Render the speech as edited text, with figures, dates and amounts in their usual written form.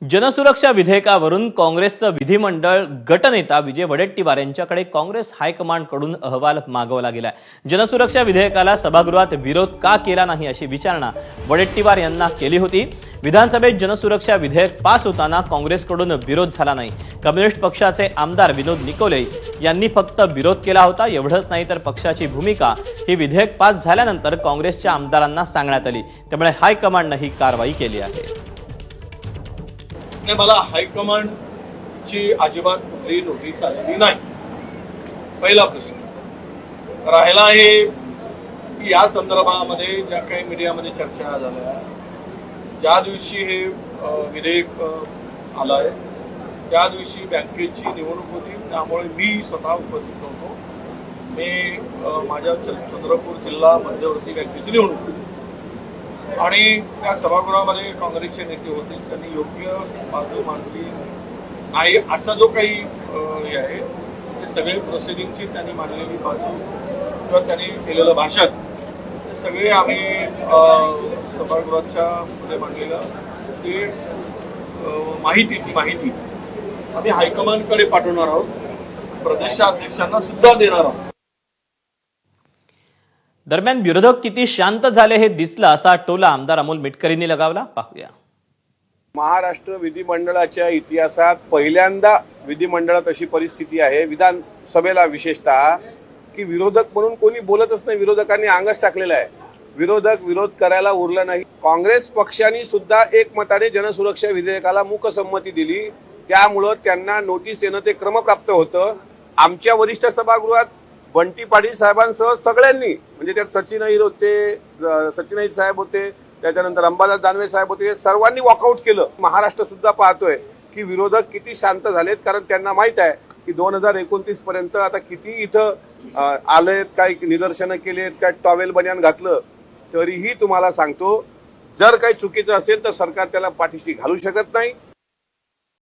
जनसुरक्षा विधेयकावरून काँग्रेसचा विधिमंडळ गटनेता विजय वडेट्टीवार यांच्याकडे काँग्रेस हायकमांडकडून अहवाल मागवला गेलाय। जनसुरक्षा विधेयकाला सभागृहात विरोध का केला नाही अशी विचारणा वडेट्टीवार यांना केली होती। विधानसभेत जनसुरक्षा विधेयक पास होताना काँग्रेसकडून विरोध झाला नाही। कम्युनिस्ट पक्षाचे आमदार विनोद निकोले यांनी फक्त विरोध केला होता। एवढंच नाही तर पक्षाची भूमिका ही विधेयक पास झाल्यानंतर काँग्रेसच्या आमदारांना सांगण्यात आली। त्यामुळे हायकमांडने ही कारवाई केली आहे। मला हायकमांडची अजिबात कुठलीही नोटीस आलेली नाही। पहिला प्रश्न राहिला आहे की या संदर्भामध्ये ज्या काही मीडियामध्ये चर्चा झाल्या, ज्या दिवशी हे विधेयक आलंय त्या दिवशी बँकेची निवडणूक होती, त्यामुळे मी स्वतः उपस्थित होतो। मी माझ्या चंद्रपूर जिल्हा मध्यवर्ती बँकेची निवडणूक होती आणि त्या सभागृहामध्ये काँग्रेसचे नेते होते, त्यांनी योग्य बाजू मांडली नाही असा जो काही हे आहे ते सगळे प्रोसिडिंगची त्यांनी मांडलेली बाजू किंवा त्यांनी केलेलं भाषण ते सगळे आम्ही सभागृहाच्या मध्ये मांडलेलं ते माहिती आम्ही हायकमांडकडे पाठवणार आहोत, प्रदेशाध्यक्षांना सुद्धा देणार आहोत। दरम्यान विरोधक किती शांत झाले हे दिसलं असा टोला आमदार अमोल मिटकरींनी लगावला। पाहूया। महाराष्ट्र विधिमंडळाच्या इतिहासात पहिल्यांदा विधिमंडळात अशी परिस्थिती आहे, विधानसभेला विशेषतः, की विरोधक म्हणून कोणी बोलतच नाही। विरोधकांनी अंगच टाकलेलं आहे। विरोधक विरोध करायला उरलं नाही। काँग्रेस पक्षाने सुद्धा एकमताने जनसुरक्षा विधेयकाला मूकसंमती दिली, त्यामुळं त्यांना नोटीस येणं ते क्रमप्राप्त होतं। आमच्या वरिष्ठ सभागृहात बंटी पाटील साहेबांसह सगळ्यांनी, म्हणजे त्यात सचिन अहिर होते, सचिन अहिर साहेब होते, त्याच्यानंतर अंबादास दानवे साहेब होते, सर्वांनी वॉकआउट केलं। महाराष्ट्र सुद्धा पाहतोय की विरोधक किती शांत झालेत, कारण त्यांना माहित आहे की 2029 पर्यंत आता किती इथं आलेत, काय निदर्शनं केलेत, काय टॉवेल बनियान घातलं, तरीही तुम्हाला सांगतो जर काही चुकीचं असेल तर सरकार त्याला पाठीशी घालू शकत नाही।